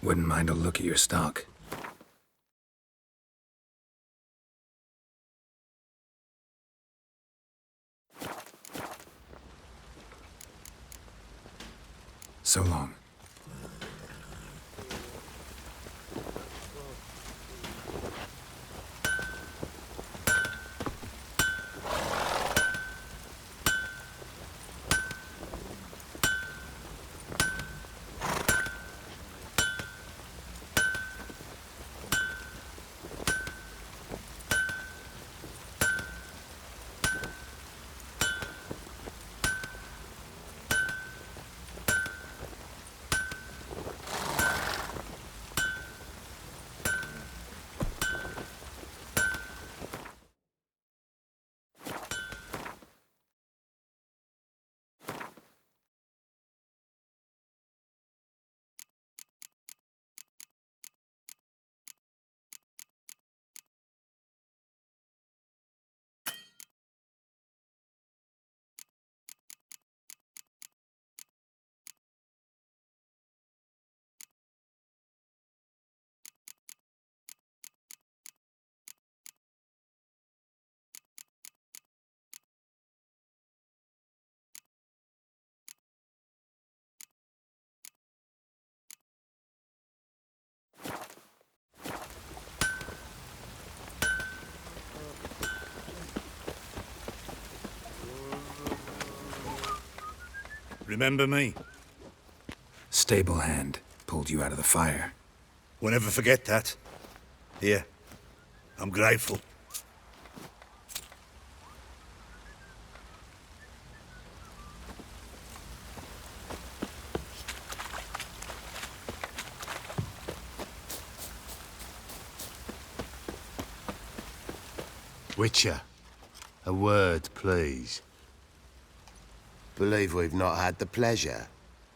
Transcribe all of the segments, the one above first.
Wouldn't mind a look at your stock. So long. Remember me? Stable hand pulled you out of the fire. We'll never forget that. Here. I'm grateful. Witcher, a word, please. Believe we've not had the pleasure.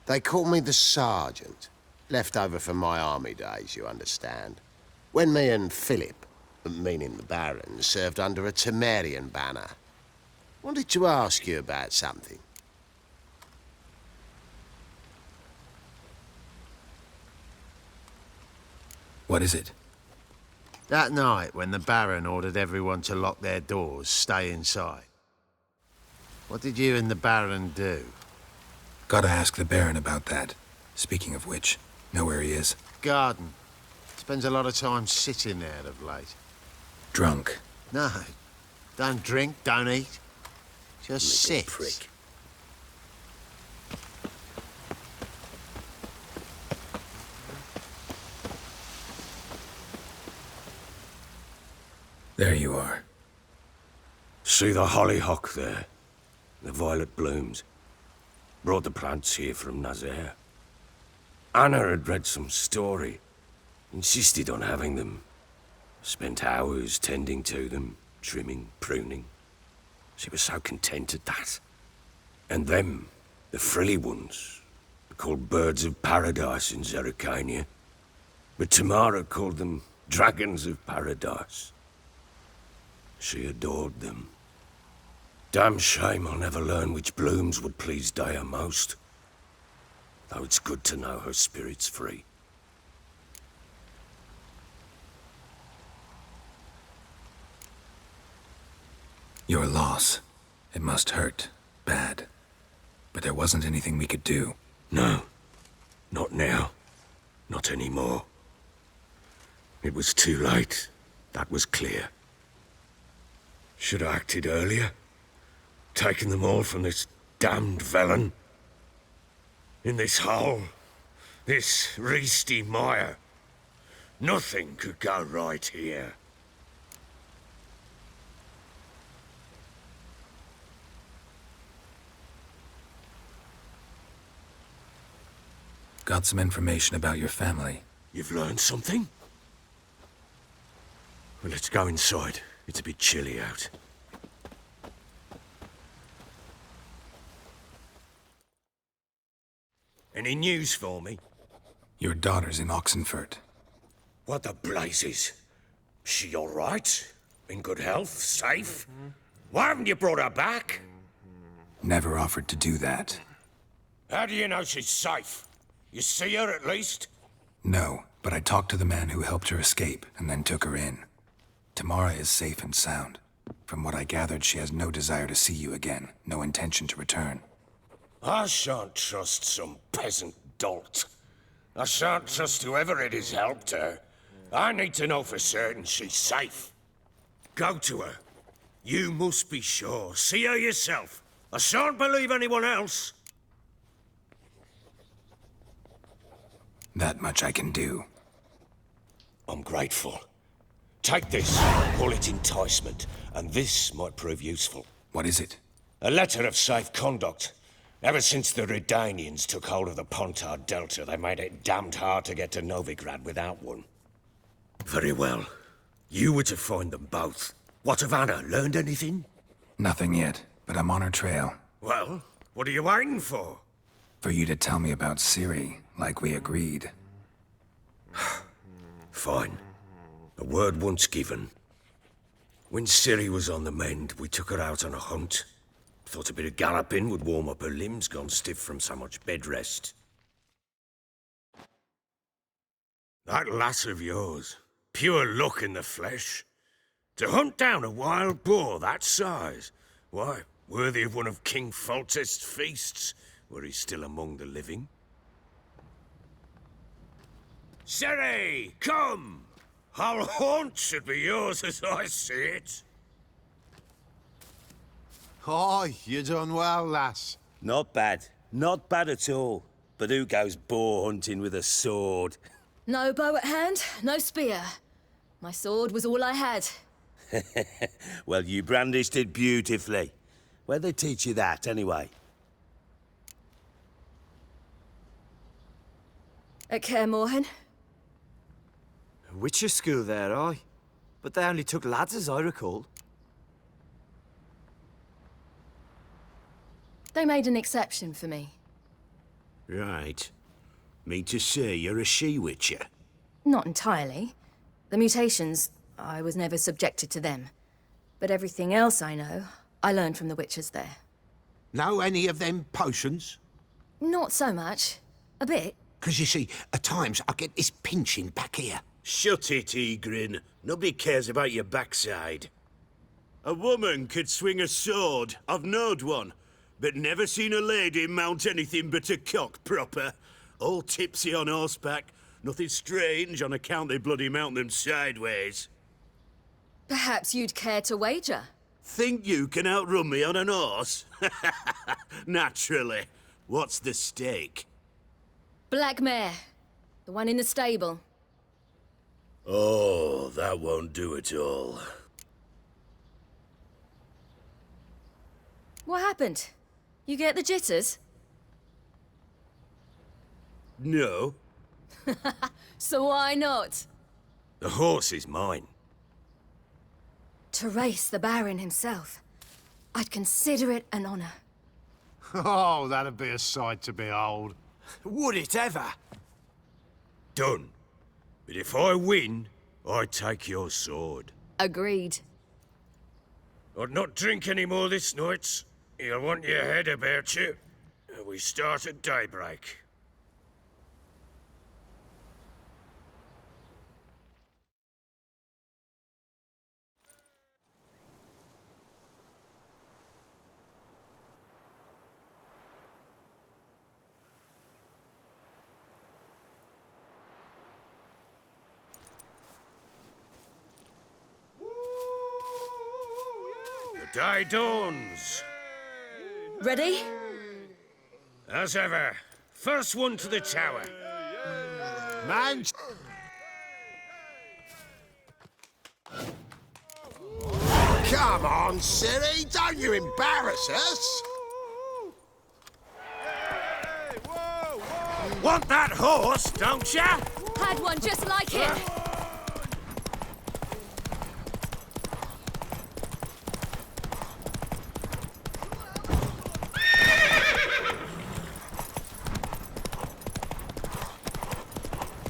They call me the Sergeant. Left over from my army days, you understand. When me and Philip, meaning the Baron, served under a Temerian banner. Wanted to ask you about something. What is it? That night when the Baron ordered everyone to lock their doors, stay inside. What did you and the Baron do? Gotta ask the Baron about that. Speaking of which, know where he is? Garden. Spends a lot of time sitting there of late. Drunk. No. Don't drink, don't eat. Just sit. Prick. There you are. See the hollyhock there? The violet blooms. Brought the plants here from Nazaire. Anna had read some story. Insisted on having them. Spent hours tending to them, trimming, pruning. She was so content at that. And them, the frilly ones, are called birds of paradise in Zerrikania. But Tamara called them dragons of paradise. She adored them. Damn shame I'll never learn which blooms would please Daya most. Though it's good to know her spirit's free. Your loss. It must hurt. Bad. But there wasn't anything we could do. No. Not now. Not anymore. It was too late. That was clear. Should have acted earlier. Taken them all from this damned Velen. In this hole. This Reesty mire. Nothing could go right here. Got some information about your family. You've learned something? Well, let's go inside. It's a bit chilly out. Any news for me? Your daughter's in Oxenfurt. What the blazes? She all right? In good health? Safe? Why haven't you brought her back? Never offered to do that. How do you know she's safe? You see her at least? No, but I talked to the man who helped her escape and then took her in. Tamara is safe and sound. From what I gathered, she has no desire to see you again, no intention to return. I shan't trust some peasant dolt. I shan't trust whoever it is helped her. I need to know for certain she's safe. Go to her. You must be sure. See her yourself. I shan't believe anyone else. That much I can do. I'm grateful. Take this, call it enticement, and this might prove useful. What is it? A letter of safe conduct. Ever since the Redanians took hold of the Pontard Delta, they made it damned hard to get to Novigrad without one. Very well. You were to find them both. What of Anna? Learned anything? Nothing yet, but I'm on her trail. Well, what are you waiting for? For you to tell me about Ciri, like we agreed. Fine. A word once given. When Ciri was on the mend, we took her out on a hunt. Thought a bit of galloping would warm up her limbs, gone stiff from so much bed rest. That lass of yours, pure luck in the flesh. To hunt down a wild boar that size, why, worthy of one of King Foltest's feasts, were he still among the living. Ciri, come! Our haunt should be yours as I see it. Aye, you done well, lass. Not bad. Not bad at all. But who goes boar hunting with a sword? No bow at hand, no spear. My sword was all I had. Well, you brandished it beautifully. Where'd they teach you that, anyway? At Kaer Morhen. Witcher school there, aye. But they only took lads, as I recall. They made an exception for me. Right. Mean to say you're a she-witcher? Not entirely. The mutations, I was never subjected to them. But everything else I know, I learned from the witchers there. Know any of them potions? Not so much. A bit. 'Cause you see, at times I get this pinching back here. Shut it, Egrin. Nobody cares about your backside. A woman could swing a sword. I've knowed one. But never seen a lady mount anything but a cock proper. All tipsy on horseback. Nothing strange on account they bloody mount them sideways. Perhaps you'd care to wager? Think you can outrun me on an horse? Naturally. What's the stake? Black mare. The one in the stable. Oh, that won't do it all. What happened? You get the jitters? No. So why not? The horse is mine. To race the Baron himself. I'd consider it an honor. Oh, that'd be a sight to behold. Would it ever? Done. But if I win, I take your sword. Agreed. I'd not drink any more this night. You'll want your head about you. We start at daybreak. The day dawns. Ready? As ever, first one to the tower. Man! Come on, Ciri, don't you embarrass us! Want that horse, don't ya? Had one just like him.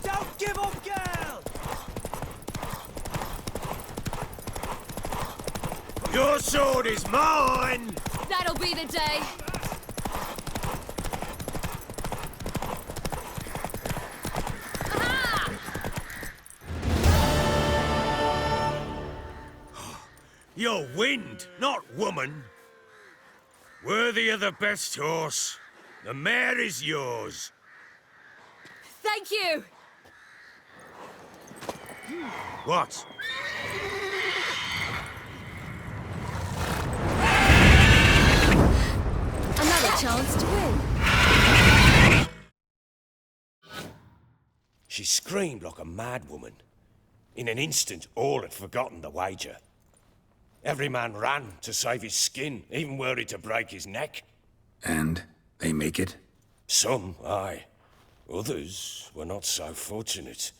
Don't give up, girl! Your sword is mine! That'll be the day. Aha! You're wind, not woman. Worthy of the best horse. The mare is yours. Thank you! What? Another chance to win. She screamed like a mad woman. In an instant, all had forgotten the wager. Every man ran to save his skin, even were he to break his neck. And they make it? Some, aye. Others were not so fortunate.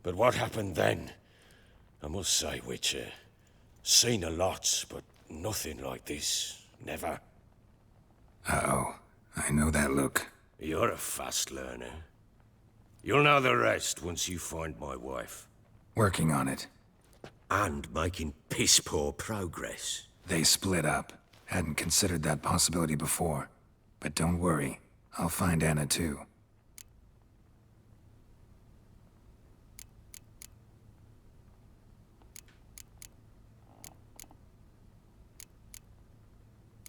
But what happened then? I must say, Witcher, seen a lot, but nothing like this. Never. Uh-oh. I know that look. You're a fast learner. You'll know the rest once you find my wife. Working on it. And making piss-poor progress. They split up. Hadn't considered that possibility before. But don't worry. I'll find Anna too.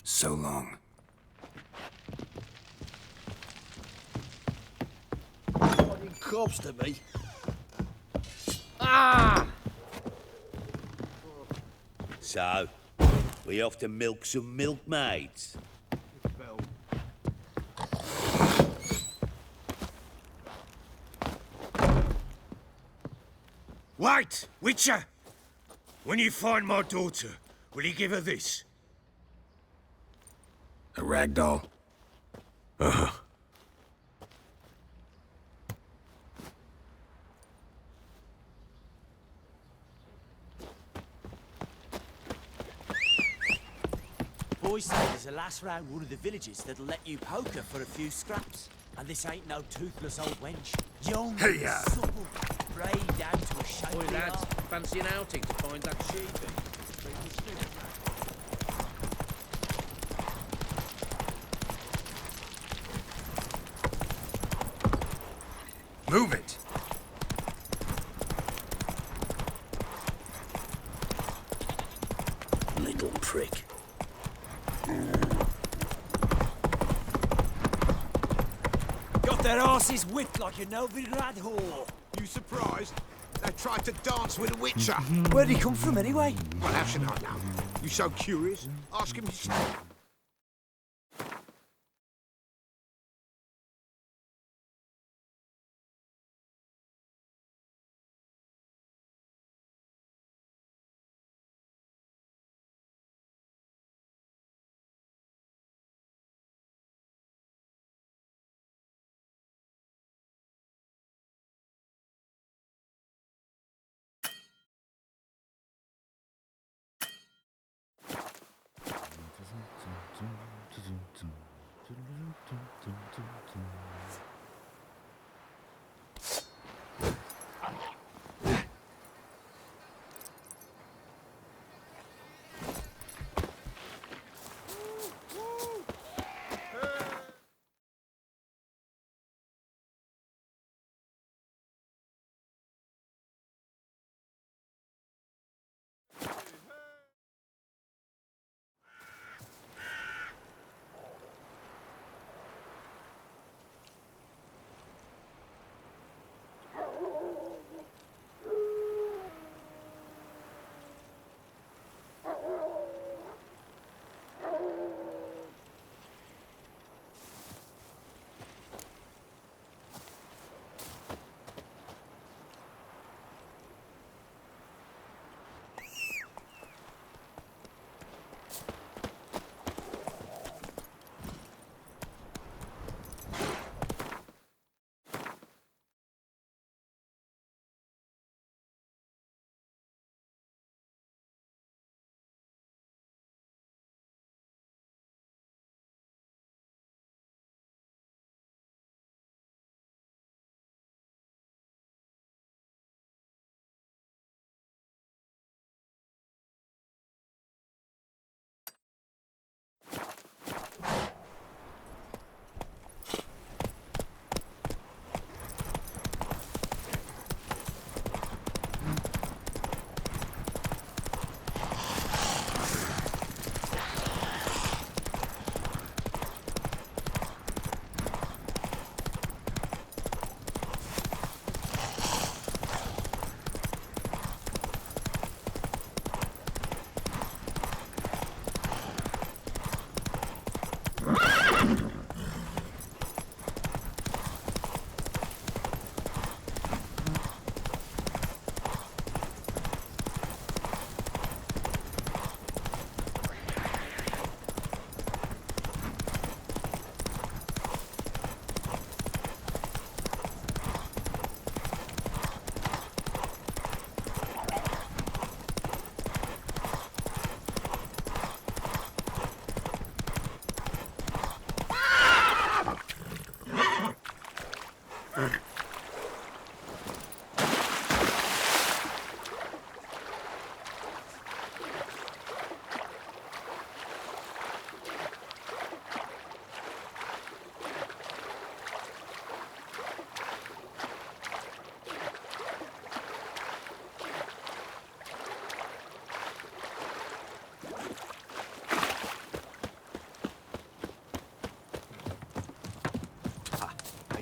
So long. Fucking corpse to me. So, we off to milk some milkmaids. Wait, Witcher! When you find my daughter, will you give her this? A ragdoll? Boys say there's a lass round one of the villages that'll let you poker for a few scraps. And this ain't no toothless old wench. Young, supple, braid down to a shapely Oi, lads, art. fancy an outing to find that sheep? Move it! Little prick. Got their asses whipped like a Novigrad whore. You surprised? They tried to dance with a witcher. Where'd he come from anyway? Well, how should I know? You so curious? Ask him yourself.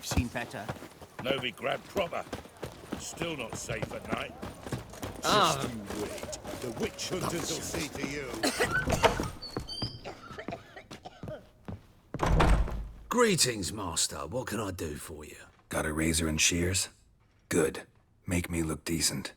I've seen better. Novi grabbed proper. Still not safe at night. Ah. Just you wait. The witch hunters will see to you. Greetings, Master. What can I do for you? Got a razor and shears? Good. Make me look decent.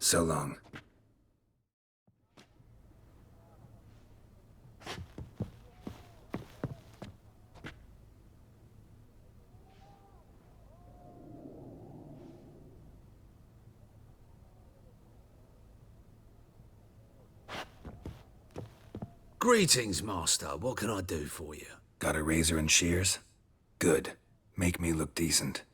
So long. Greetings, Master. What can I do for you? Got a razor and shears? Good. Make me look decent.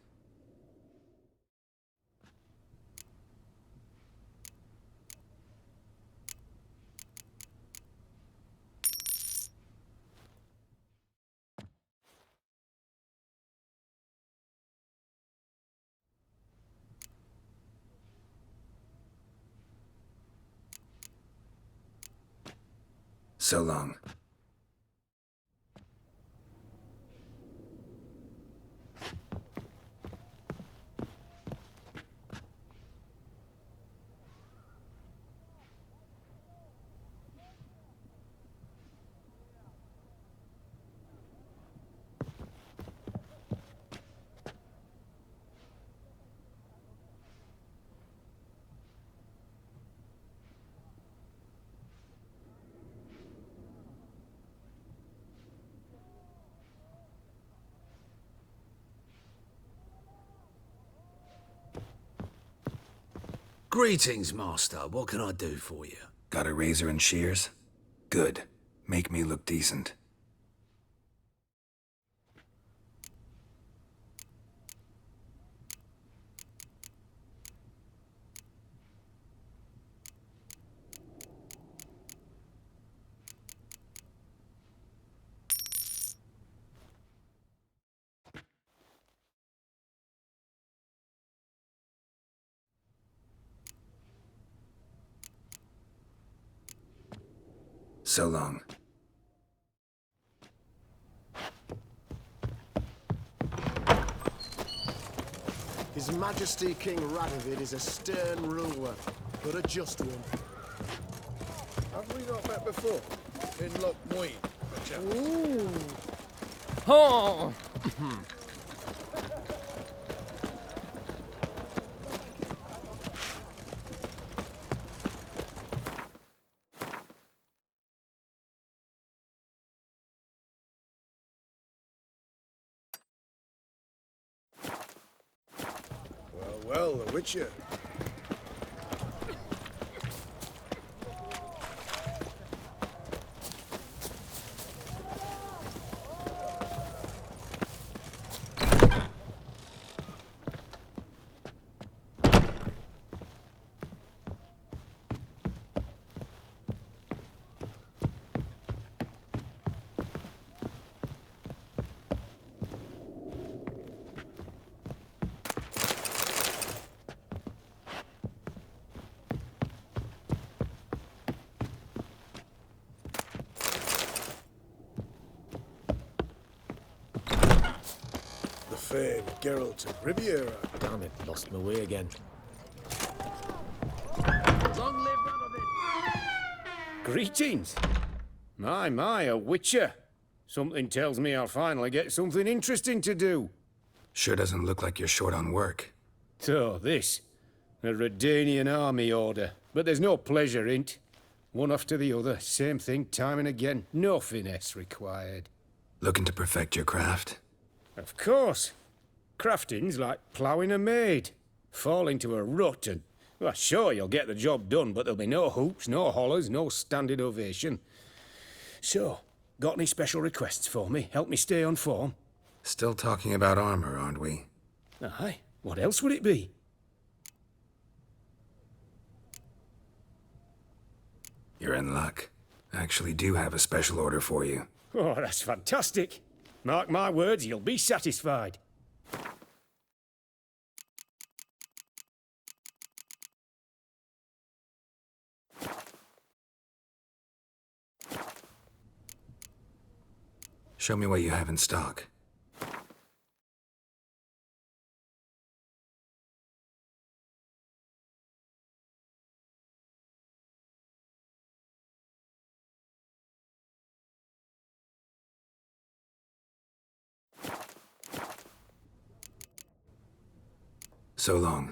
So long. Greetings, Master. What can I do for you? Got a razor and shears? Good. Make me look decent. So long. His Majesty King Radovid is a stern ruler, but a just one. Have we not met before? In Lockmuir, perchance? Ooh. Oh! Well, The Witcher. The famed Geralt of Riviera. Damn it, lost my way again. Long live Radovid! Greetings! My, a witcher. Something tells me I'll finally get something interesting to do. Sure doesn't look like you're short on work. So, this. A Redanian army order. But there's no pleasure in't. One after the other, same thing time and again. No finesse required. Looking to perfect your craft? Of course. Crafting's like ploughing a maid. Fall into a rut and... Well, sure, you'll get the job done, but there'll be no hoops, no hollers, no standing ovation. So, got any special requests for me? Help me stay on form? Still talking about armor, aren't we? Aye. What else would it be? You're in luck. I actually do have a special order for you. Oh, that's fantastic. Mark my words, you'll be satisfied. Show me what you have in stock. So long.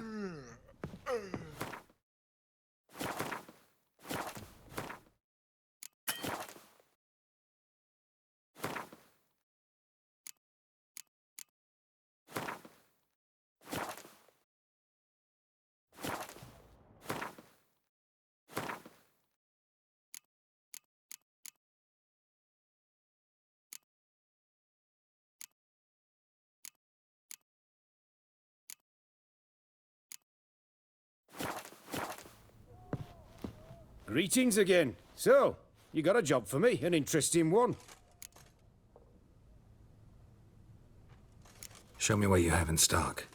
Greetings again. So, you got a job for me, an interesting one. Show me what you have in stock.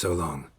So long.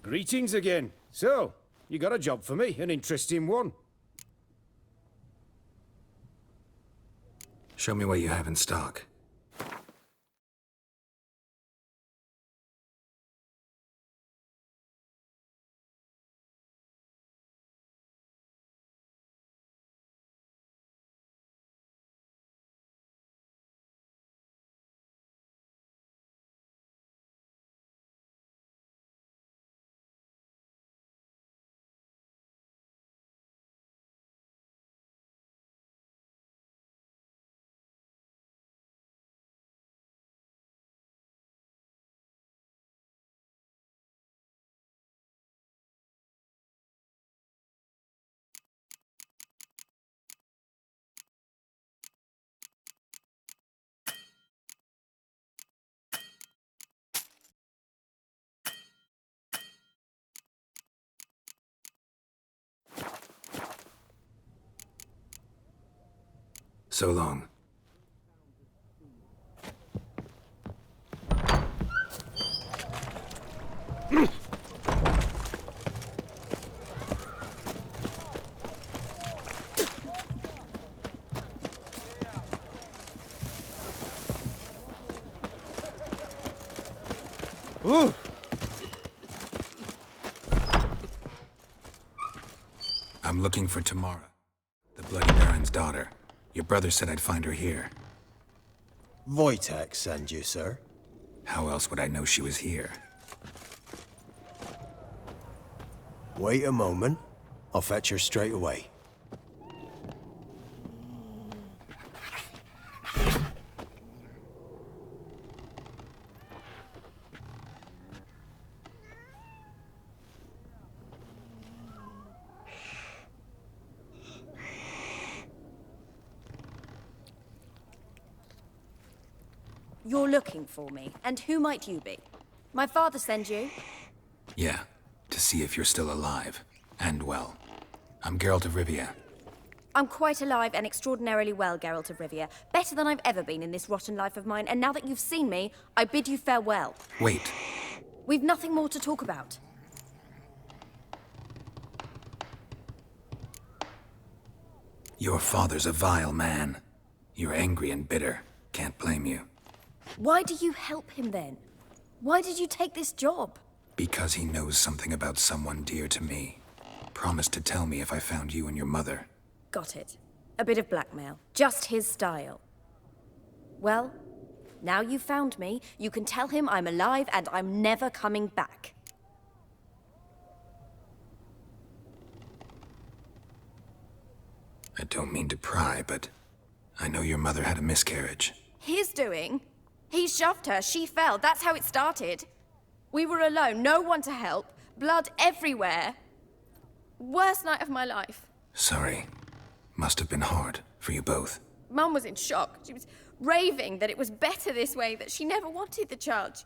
Greetings again. So, you got a job for me, an interesting one. Show me what you have in stock. So long. Ooh. I'm looking for Tamara, the Bloody Baron's daughter. Your brother said I'd find her here. Wojtek send you, sir. How else would I know she was here? Wait a moment. I'll fetch her straight away. You're looking for me, and who might you be? My father sent you? Yeah, to see if you're still alive. And well. I'm Geralt of Rivia. I'm quite alive and extraordinarily well, Geralt of Rivia. Better than I've ever been in this rotten life of mine, and now that you've seen me, I bid you farewell. Wait. We've nothing more to talk about. Your father's a vile man. You're angry and bitter. Can't blame you. Why do you help him then? Why did you take this job? Because he knows something about someone dear to me. Promised to tell me if I found you and your mother. Got it. A bit of blackmail. Just his style. Well, now you've found me, you can tell him I'm alive and I'm never coming back. I don't mean to pry, but I know your mother had a miscarriage. His doing. He shoved her, she fell. That's how it started. We were alone, no one to help, blood everywhere. Worst night of my life. Sorry. Must have been hard for you both. Mum was in shock. She was raving that it was better this way, that she never wanted the child.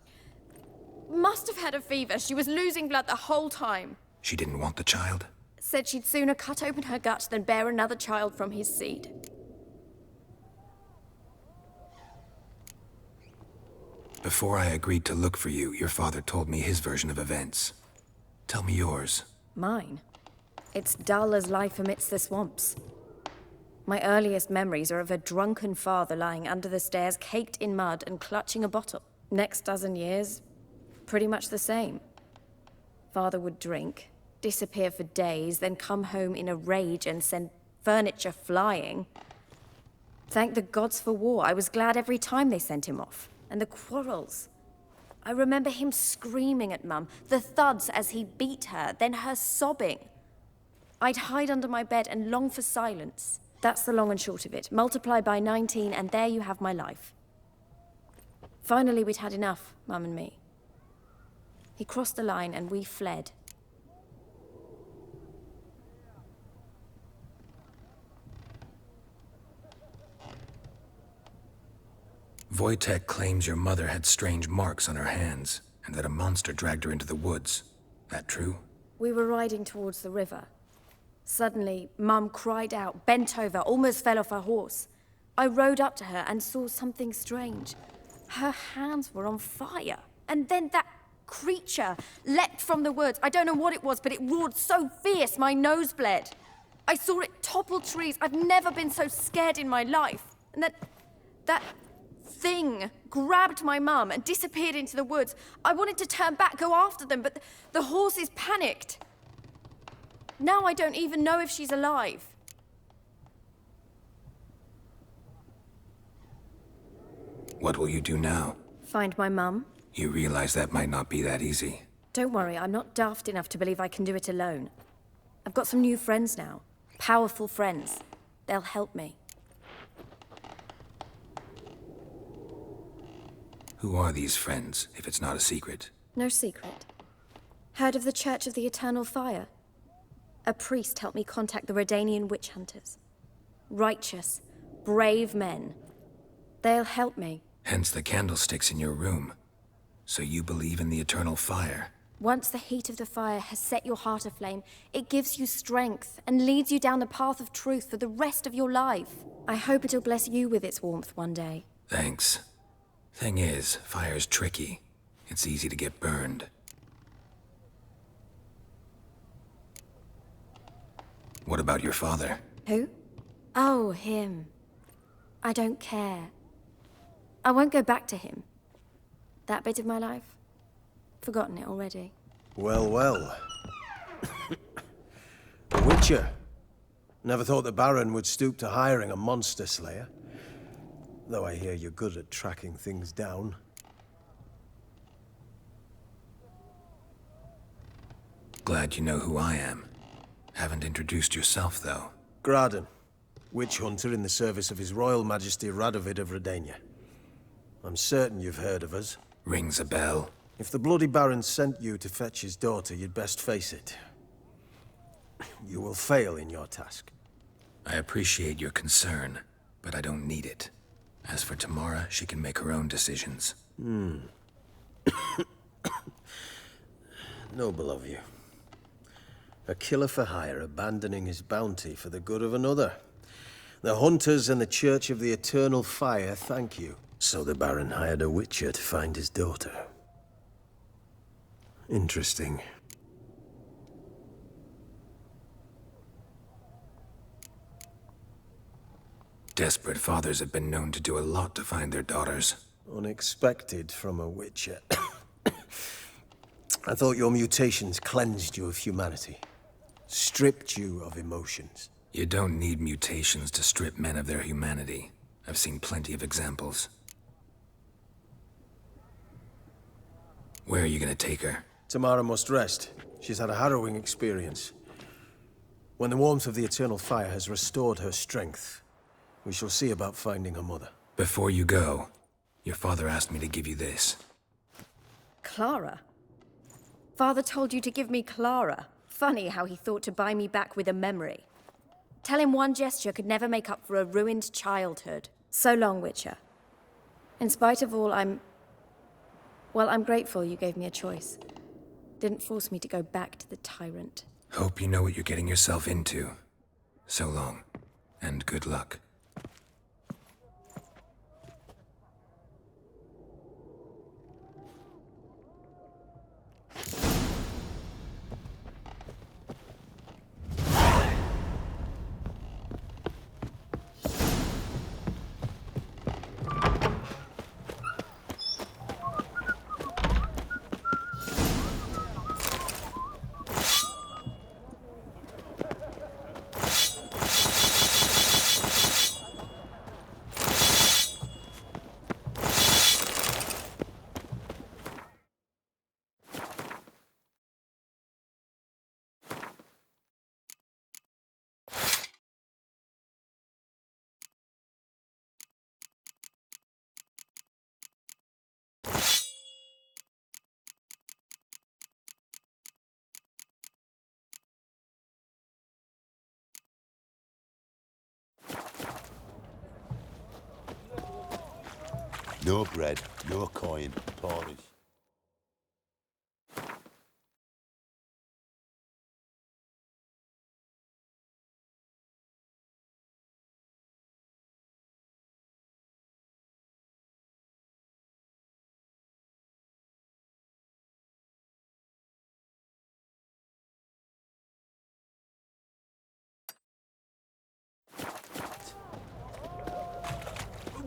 Must have had a fever. She was losing blood the whole time. She didn't want the child? Said she'd sooner cut open her gut than bear another child from his seed. Before I agreed to look for you, your father told me his version of events. Tell me yours. Mine? It's dull as life amidst the swamps. My earliest memories are of a drunken father lying under the stairs, caked in mud and clutching a bottle. Next dozen years, pretty much the same. Father would drink, disappear for days, then come home in a rage and send furniture flying. Thank the gods for war. I was glad every time they sent him off. And the quarrels. I remember him screaming at Mum, the thuds as he beat her, then her sobbing. I'd hide under my bed and long for silence. That's the long and short of it. Multiply by 19 and there you have my life. Finally, we'd had enough, Mum and me. He crossed the line and we fled. Wojtek claims your mother had strange marks on her hands, and that a monster dragged her into the woods. That true? We were riding towards the river. Suddenly, Mum cried out, bent over, almost fell off her horse. I rode up to her and saw something strange. Her hands were on fire. And then that creature leapt from the woods. I don't know what it was, but it roared so fierce my nose bled. I saw it topple trees. I've never been so scared in my life. And that thing grabbed my mum and disappeared into the woods. I wanted to turn back, go after them, but the horses panicked. Now I don't even know if she's alive. What will you do now? Find my mum. You realize that might not be that easy. Don't worry, I'm not daft enough to believe I can do it alone. I've got some new friends now. Powerful friends. They'll help me. Who are these friends, if it's not a secret? No secret. Heard of the Church of the Eternal Fire? A priest helped me contact the Redanian witch hunters. Righteous, brave men. They'll help me. Hence the candlesticks in your room. So you believe in the eternal fire? Once the heat of the fire has set your heart aflame, it gives you strength and leads you down the path of truth for the rest of your life. I hope it'll bless you with its warmth one day. Thanks. Thing is, fire's tricky. It's easy to get burned. What about your father? Who? Oh, him. I don't care. I won't go back to him. That bit of my life? Forgotten it already. Well, well. A Witcher. Never thought the Baron would stoop to hiring a monster slayer. Though I hear you're good at tracking things down. Glad you know who I am. Haven't introduced yourself, though. Graden, witch hunter in the service of His Royal Majesty Radovid of Redania. I'm certain you've heard of us. Rings a bell. If the Bloody Baron sent you to fetch his daughter, you'd best face it. You will fail in your task. I appreciate your concern, but I don't need it. As for Tamara, she can make her own decisions. Noble of you. A killer for hire abandoning his bounty for the good of another. The hunters and the Church of the Eternal Fire thank you. So the Baron hired a Witcher to find his daughter. Interesting. Desperate fathers have been known to do a lot to find their daughters. Unexpected from a Witcher. I thought your mutations cleansed you of humanity. Stripped you of emotions. You don't need mutations to strip men of their humanity. I've seen plenty of examples. Where are you gonna take her? Tamara must rest. She's had a harrowing experience. When the warmth of the Eternal Fire has restored her strength, We shall see about finding her mother. Before you go, your father asked me to give you this. Clara? Father told you to give me Clara. Funny how he thought to buy me back with a memory. Tell him one gesture could never make up for a ruined childhood. So long, Witcher. In spite of all, I'm grateful you gave me a choice. Didn't force me to go back to the tyrant. Hope you know what you're getting yourself into. So long, and good luck. No bread, no coin, porridge.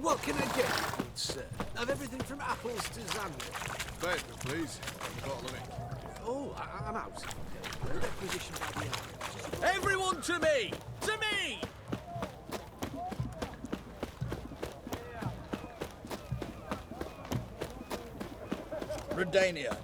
What can I get you, good sir? Have everything from apples to sandwich. Vapor, please. A bottle of it. Oh, I'm out. Requisition by the hour. Everyone to me! To me! Redania.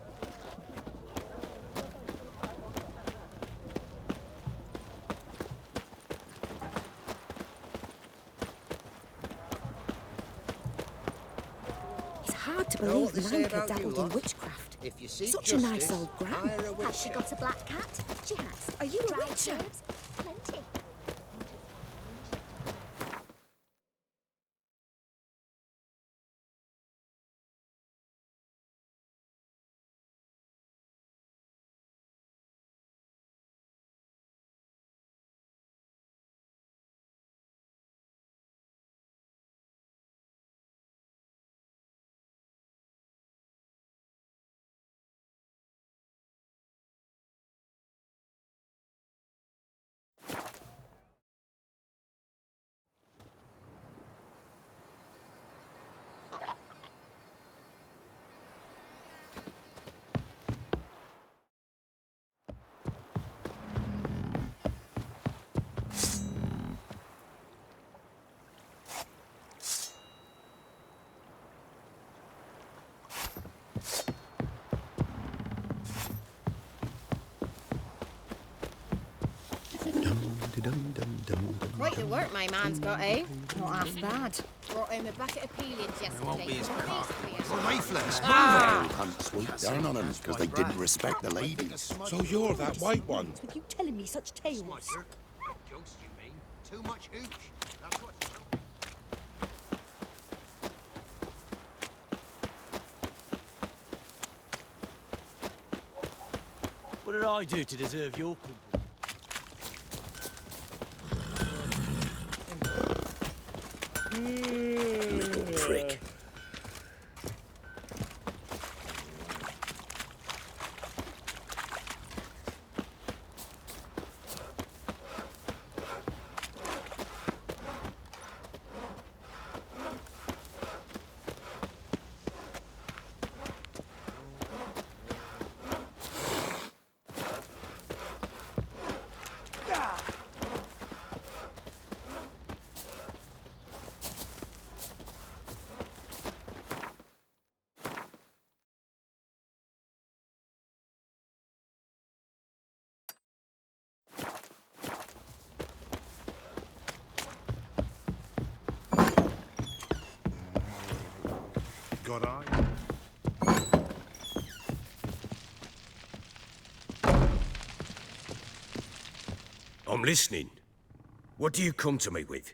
It's hard to believe Lanka dabbled in witchcraft. If you see Such a nice old gran. Has she got a black cat? She has. Are you a Dried witcher? herbs? Plenty. Quite the work my man's got, eh? Not half bad. Brought him a bucket of peelings yesterday. won't be his car. Waifless. Hunt Swooped down on them because they didn't respect the ladies. So you're that white one? With you telling me such tales. Jokes, you mean? Too much hooch. That's what What did I do to deserve your company? Little prick. got eyes. I'm listening. What do you come to me with?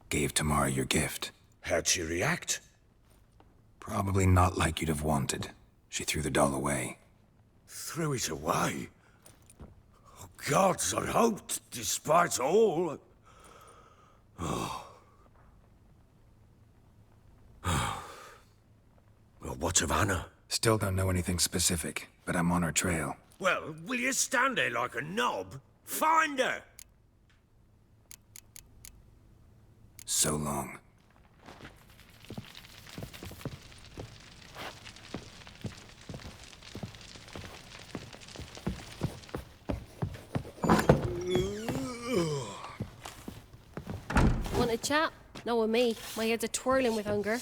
Gave Tamara your gift. How'd she react? Probably not like you'd have wanted. She threw the doll away. Threw it away? Oh, gods, I hoped, despite all. Oh. Well, what of Anna? Still don't know anything specific, but I'm on her trail. Well, will you stand there like a knob? Find her! So long. Want a chat? No, with me. My head's a twirling with hunger.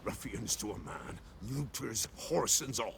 Ruffians to a man, looters, whoresons all.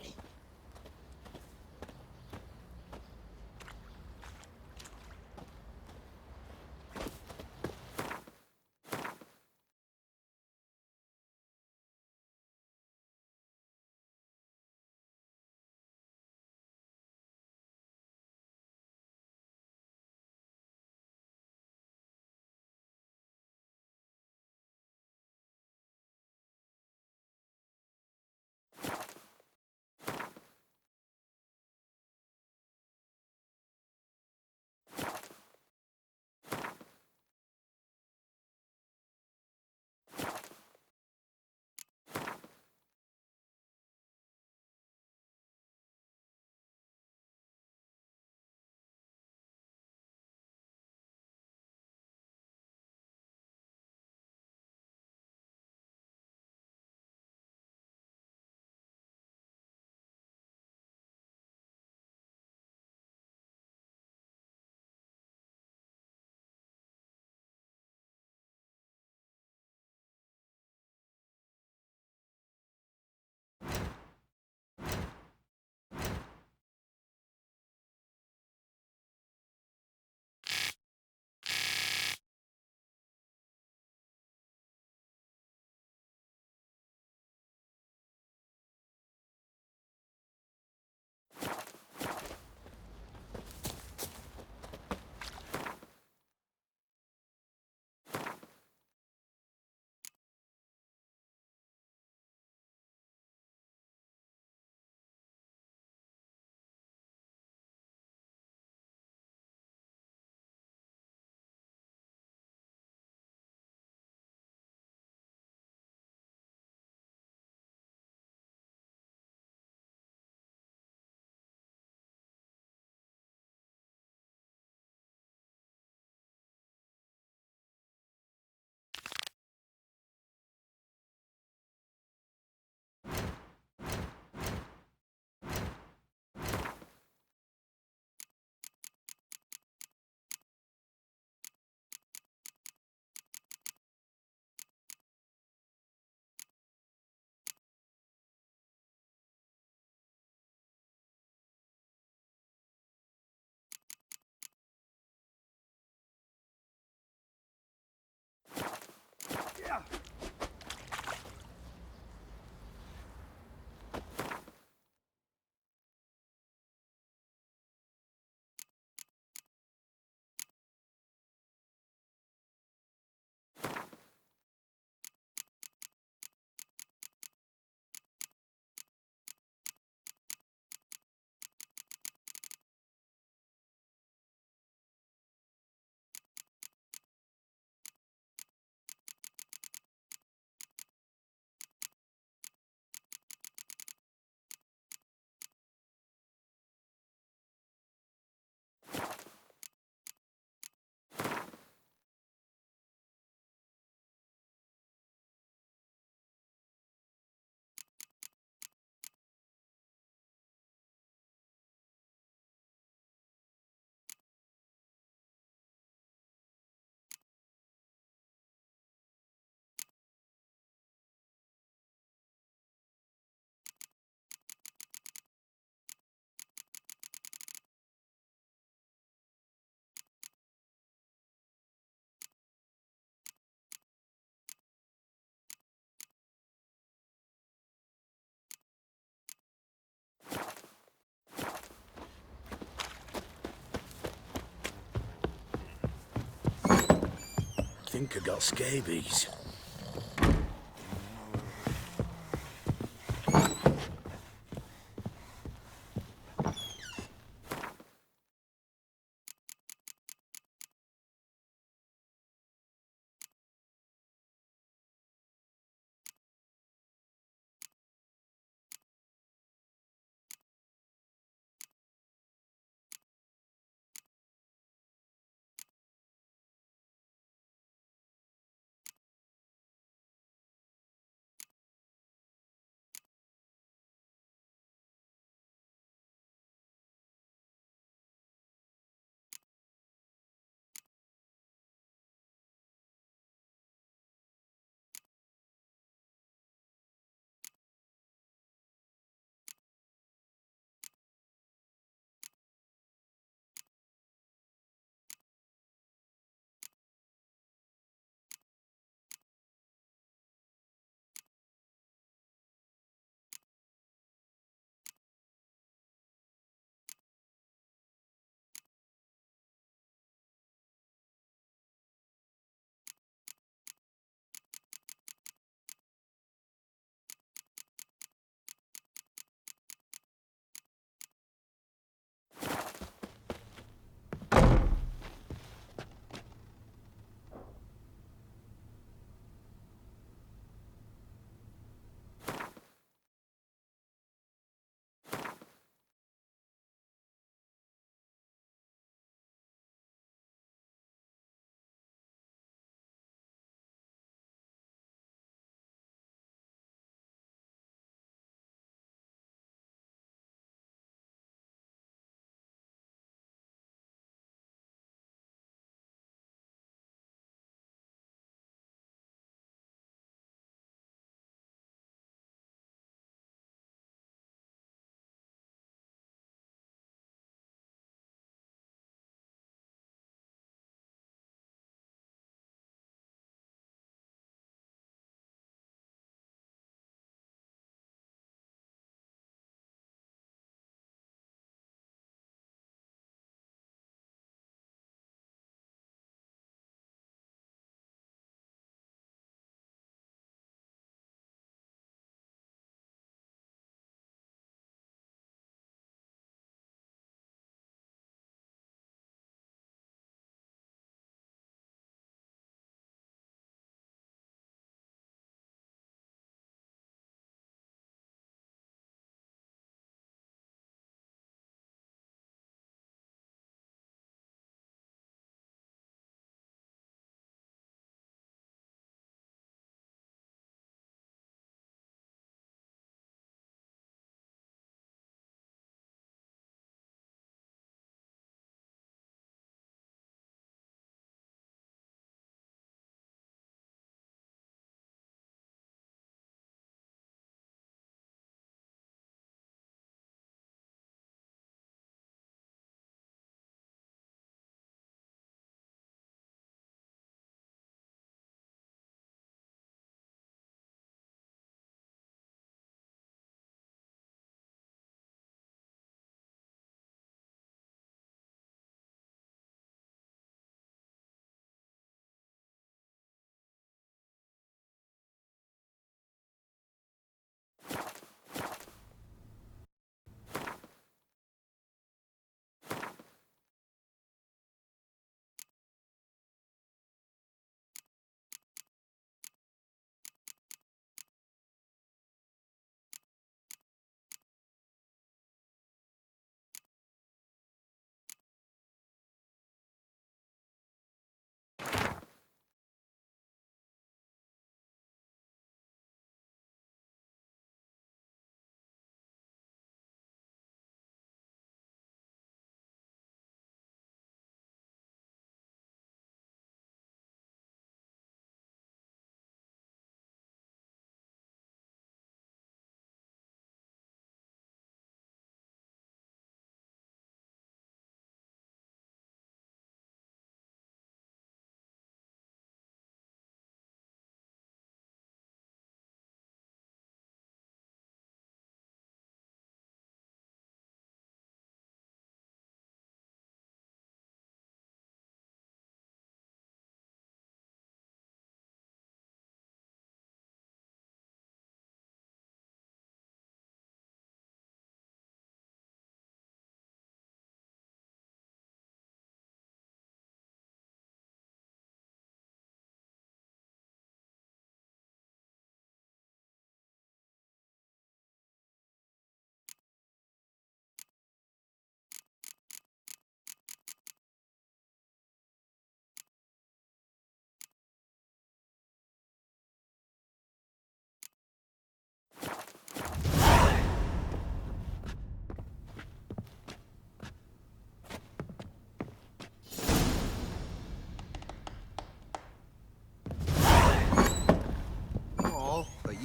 think I got scabies.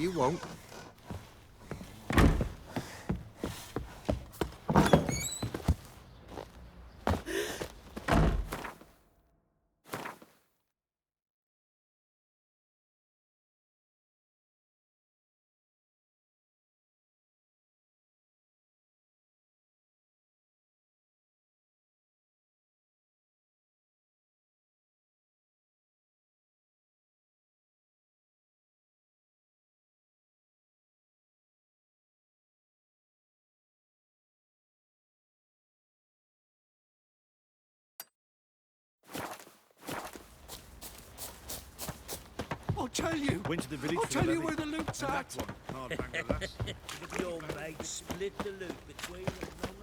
you won't. I'll tell you. Went to the village I'll for tell the you levy. where the loot's And at. that one, hard bang the lass. Your mate split the loot between them.